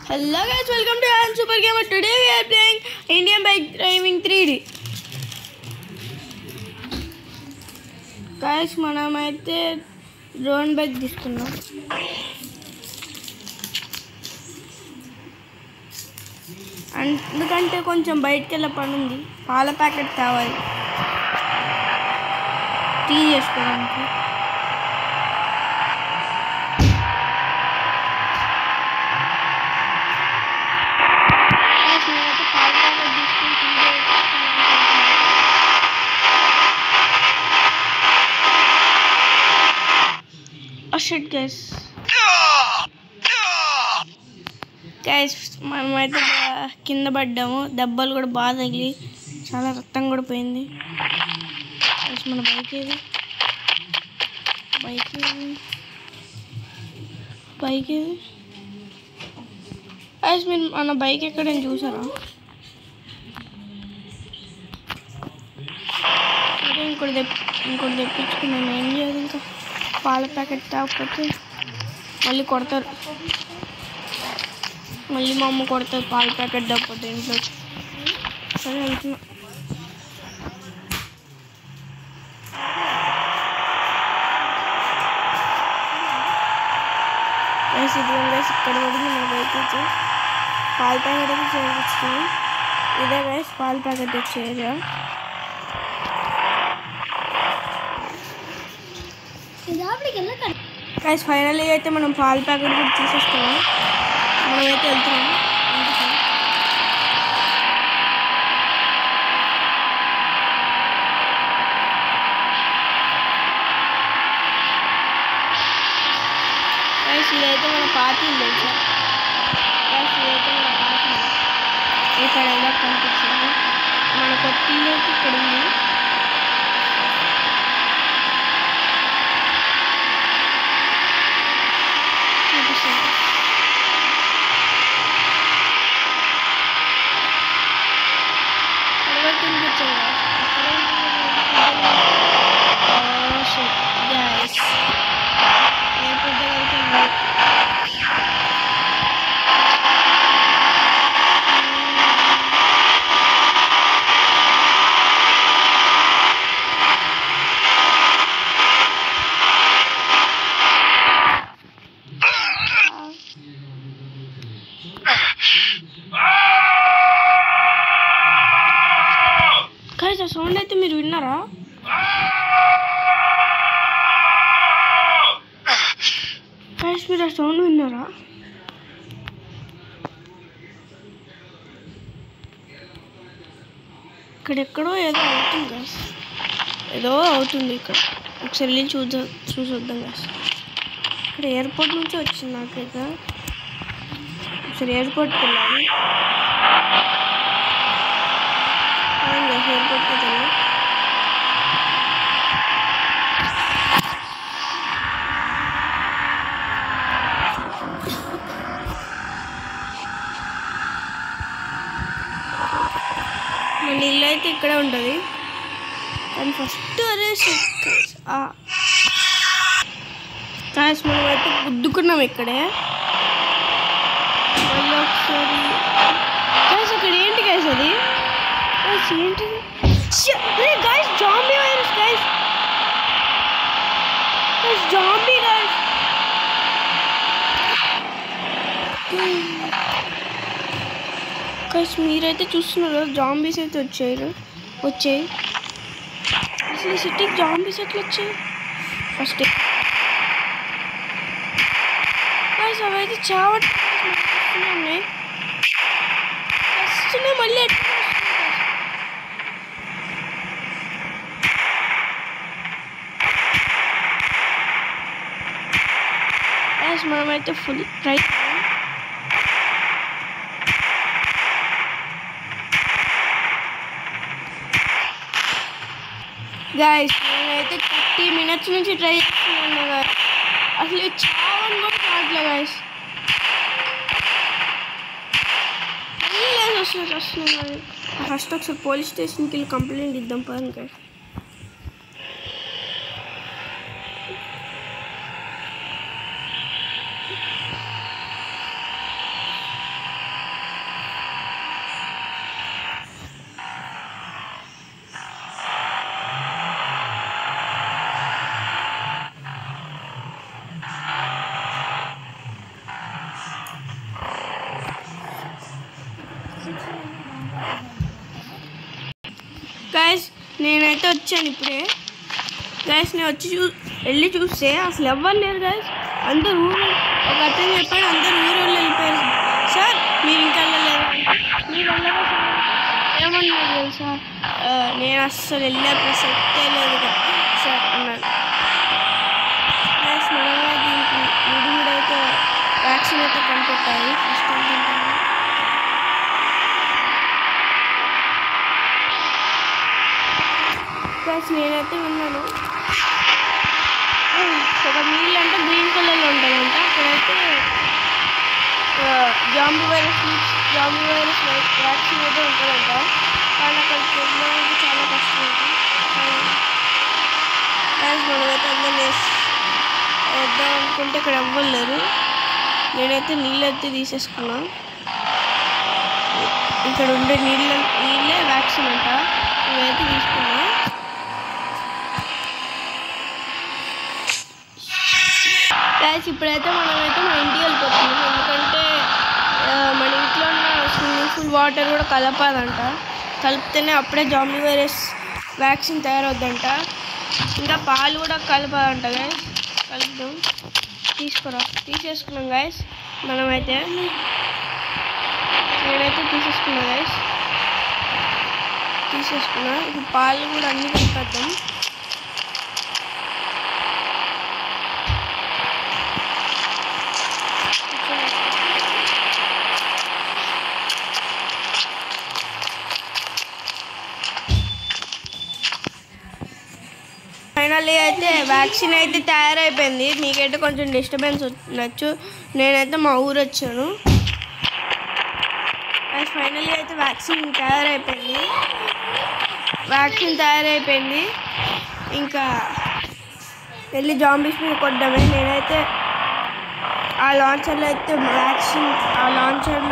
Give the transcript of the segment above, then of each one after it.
Hello guys, welcome to Iron Super Gamer. Today we are playing Indian Bike Driving 3D. Guys, మనమైతే drone bike తీసుకున్నాం. ఎందుకంటే కొంచెం బయటికి వెళ్ళే పని ఉంది. పాల ప్యాకెట్ కావాలి టీ చేసుకోవడానికి. షిట్ గైస్ మనమైతే కింద పడ్డాము. దెబ్బలు కూడా బాగా తగిలి చాలా రక్తం కూడా పోయింది. మన బైక్ ఏది గైస్ మీరు మన బైక్ ఎక్కడైనా చూసారా? ఇంకోటి తెప్పించుకున్నాను. ఏం చేయాలి? ఇంకా పాల ప్యాకెట్ తాగకపోతే మళ్ళీ కొడతారు. మళ్ళీ మా అమ్మ కొడతారు పాల ప్యాకెట్ తాగకపోతే ఇంట్లో. సరే వెళ్తున్నా. ఇక్కడ పడింది మన బైక్ వచ్చి పాల ప్యాకెట్ అయితే చేయించుకున్నాం. ఇదే గైస్ పాల ప్యాకెట్ వచ్చేయా. గైస్ ఫైనల్లీ అయితే మనం పాల ప్యాకెట్ కూడా తీసేస్తున్నాం. మనమైతే వెళ్తున్నాం. గైస్ ఇదైతే మన పాత ఇల్లు. ఇక్కడ ఎలా కనిపిస్తుంది మన కొత్త ఇల్లు అయితే ఇక్కడ ఉంది. సౌండ్ అయితే మీరు విన్నారా? మీరు ఆ సౌండ్ విన్నారా? ఇక్కడెక్కడో ఏదో అవుతుంది గాస్. ఏదో అవుతుంది ఇక్కడ. ఒకసారి వెళ్ళి చూసొద్దాం గాస్. ఇక్కడ ఎయిర్పోర్ట్ నుంచి వచ్చింది నాకైతే. ఒకసారి ఎయిర్పోర్ట్కి వెళ్ళాలి. ఎయిర్పోర్ట్కి వెళ్ళి మన ఇల్లు అయితే ఇక్కడే ఉంటుంది. కానీ ఫస్ట్ అరే కాస్ మనమైతే గుద్దుకున్నాం ఇక్కడే. మళ్ళీ ఒకసారి కాస్ అక్కడ ఏంటి కాస్ అది? ఏంటిది? Guys zombie virus guys. Zombie guys. Guys మీరైతే చూస్తున్నారు జాంబీస్ అయితే వచ్చాయి. అసలు ఈ సిటీకి జాంబీస్ ఎట్లా వచ్చాయి? ఫస్ట్ గైస్ అవైతే చావట్లేదు. ఫస్ట్ మళ్ళీ మనమైతే ఫుల్ ట్రై గైస్. నేనైతే 30 minutes నుంచి ట్రై చేస్తున్నాను గైస్. అసలు చాలా కూడా కావట్లే గైస్. వస్తున్నాయి. ఫస్ట్ ఒకసారి పోలీస్ స్టేషన్కి వెళ్ళి కంప్లైంట్ ఇద్దాం పని గైస్. నేనైతే వచ్చాను ఇప్పుడే గైస్. నేను వచ్చి వెళ్ళి చూస్తే అసలు ఎవ్వరు లేరు గైస్. అందరు ఊరు ఒక అతను చెప్పాడు అందరు ఊరు వెళ్ళిపోయారు. సార్ మీరు ఇంకా వెళ్ళలేరు, మీరు వెళ్ళగా ఏమన్నారు తెలుసా, నేను అస్సలు వెళ్ళే ప్రసక్తే లేదు సార్ అన్నాను. గైస్ మనమే దీనికి ఇది కూడా అయితే వ్యాక్సిన్ అయితే కనిపెట్టాలి. ఫస్ట్ గైస్ నేనైతే విన్నాను ఒక నీళ్ళు అంటే గ్రీన్ కలర్లో ఉంటుందంట. అక్కడైతే జాంబీ వైరస్ వ్యాక్సిన్ అయితే ఉంటుందంట. కానీ అక్కడికి వెళ్ళడానికి చాలా కష్టం ఉంటుంది. మనమైతే అందరూ వేద్దాం అనుకుంటే ఇక్కడ ఎవ్వలేరు. నేనైతే నీళ్ళు అయితే తీసేసుకున్నా. ఇక్కడ ఉండే నీళ్ళే వ్యాక్సిన్ అంట. ఇవైతే తీసుకున్నా. గైస్ ఇప్పుడైతే మనమైతే మన ఇంటికి వెళ్ళిపోతున్నాం. ఎందుకంటే మన ఇంట్లో ఉన్న స్విమ్మింగ్ పూల్ వాటర్ కూడా కలపాలంట. కలిపితేనే అప్పుడే జాంబీ వైరస్ వ్యాక్సిన్ తయారవుద్దంట. ఇంకా పాలు కూడా కలపాలంట గైస్. కలుపుదాం, తీసేసుకున్నాం గైస్. నేనైతే తీసేసుకున్నా గైస్. ఇప్పుడు పాలు కూడా అన్నీ కలిపేద్దాం. ఫైనల్లీ అయితే వ్యాక్సిన్ అయితే తయారైపోయింది. మీకైతే కొంచెం డిస్టర్బెన్స్ ఉండొచ్చు. నేనైతే మా ఊరు వచ్చాను. ఫైనల్లీ అయితే వ్యాక్సిన్ తయారైపోయింది. ఇంకా వెళ్ళి జాంబీస్ మీద కొట్టడమే. నేనైతే ఆ లాంచర్లో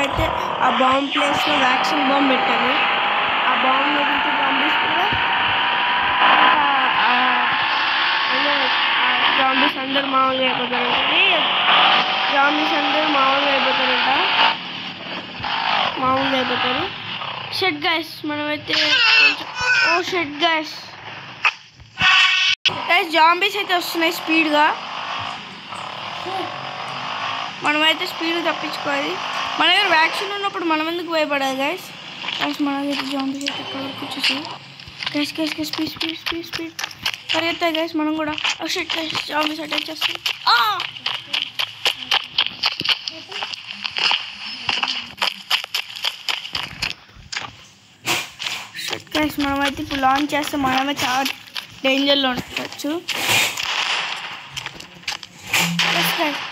అయితే ఆ బాంబ్ ప్లేస్లో వ్యాక్సిన్ బాంబ్ పెట్టాను. ఆ బాంబ్ నుంచి జాంబీస్ కూడా జాంబీస్ అందరూ మామూలుగా అయిపోతారు. షెట్ గైస్ మనమైతే జాంబీస్ అయితే వస్తున్నాయి స్పీడ్గా. మనమైతే స్పీడ్ తప్పించుకోవాలి. మన దగ్గర వ్యాక్సిన్ ఉన్నప్పుడు మనం ఎందుకు భయపడాలి గైస్. మన దగ్గర జాంబీస్ అయితే ఇక్కడ వరకు వచ్చేసాయి. స్పీడ్ పరిగెత్తాయి గైస్. మనం కూడా షెట్ గైస్ జాంబీస్ అటాక్ చేస్తాయి. షెట్ గైస్ మనమైతే ఇప్పుడు లాంచ్ చేస్తే మనమే చాలా డేంజర్లో ఉండొచ్చు.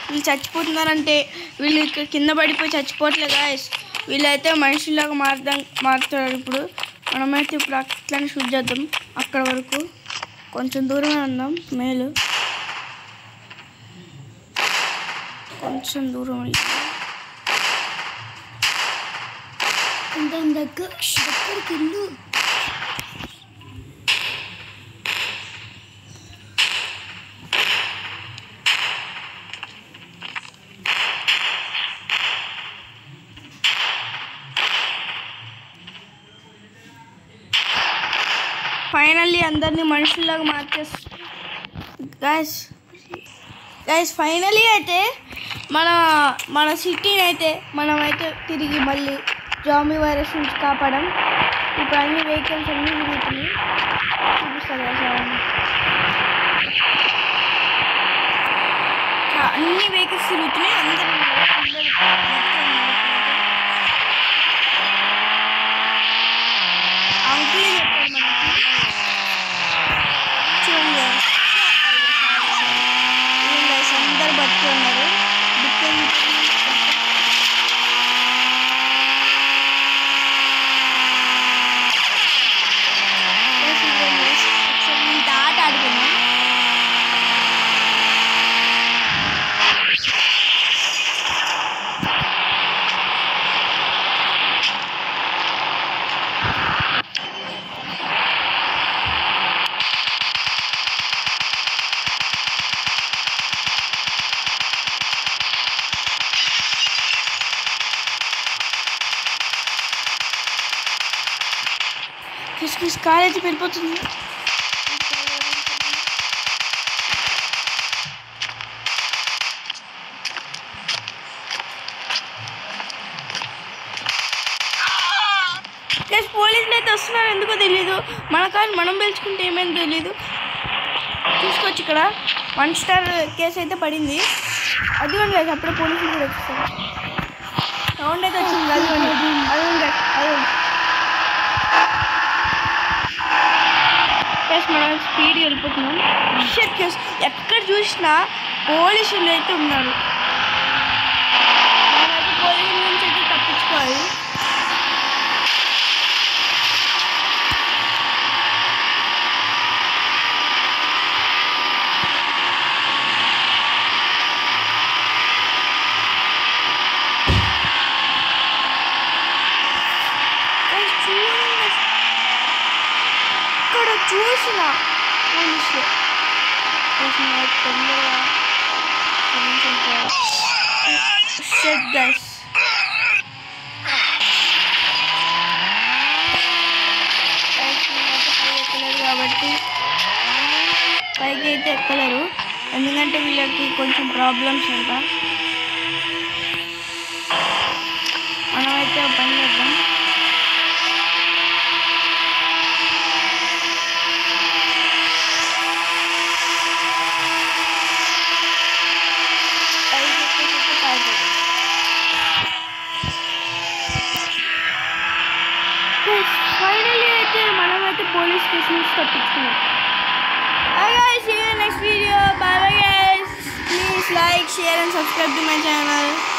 వీళ్ళు చచ్చిపోతున్నారంటే వీళ్ళు ఇక్కడ కింద పడిపోయి చచ్చిపోవట్లేదు గాయస్. వీళ్ళైతే మనుషుల్లాగా మారుతారు. ఇప్పుడు మనమైతే ఇప్పుడు అట్లనే షూట్ చేద్దాం. అక్కడ వరకు కొంచెం దూరమే ఉందాం. మేలు కొంచెం దూరం దగ్గరికి ఇల్లు. ఫైనల్లీ అందరినీ మనుషుల్లాగా మార్చేసి గైస్ ఫైనల్లీ అయితే మన సిటీని అయితే మనమైతే తిరిగి మళ్ళీ జాంబీ వైరస్ నుంచి కాపాడాం. ఇప్పుడు అన్ని వెహికల్స్ అన్నీ తిరుగుతున్నాయి. చూపిస్తారు అన్ని వెహికల్స్ తిరుగుతున్నాయి. అందరూ అంకులే చెప్పారు మనకి. చూడండి అందరు బతికి ఉన్నారు. ఆట ఆడుకున్నాం. కాలేజీ వెళ్ళిపోతుంది. పోలీసులు అయితే వస్తున్నారు, ఎందుకో తెలీదు. మన కానీ మనం పిలుచుకుంటే ఏమైందో తెలీదు. చూసుకోవచ్చు ఇక్కడ 1 స్టార్ కేసు అయితే పడింది. అది కూడా లేదు, అప్పుడే పోలీసులు కూడా వచ్చేసారు. సౌండ్ అయితే వచ్చింది. మనం స్పీడ్గా వెళ్ళిపోతున్నాం. ఎక్కడ చూసినా పోలీసులు అయితే ఉన్నారు. మనమైతే పోలీసుల నుంచి అయితే తప్పించుకోవాలి. చూసిన పోలీసులు తొందరగా ఎక్కలేరు కాబట్టి పైకి అయితే ఎక్కలేరు, ఎందుకంటే వీళ్ళకి కొంచెం ప్రాబ్లమ్స్ అంట. మనమైతే పని చేద్దాం. ఫైనల్లీ అయితే మనమైతే పోలీస్ స్టేషన్ నుంచి తప్పించుకున్నాం. guys, see you in next video. Bye bye guys. Please like, share and subscribe to my channel.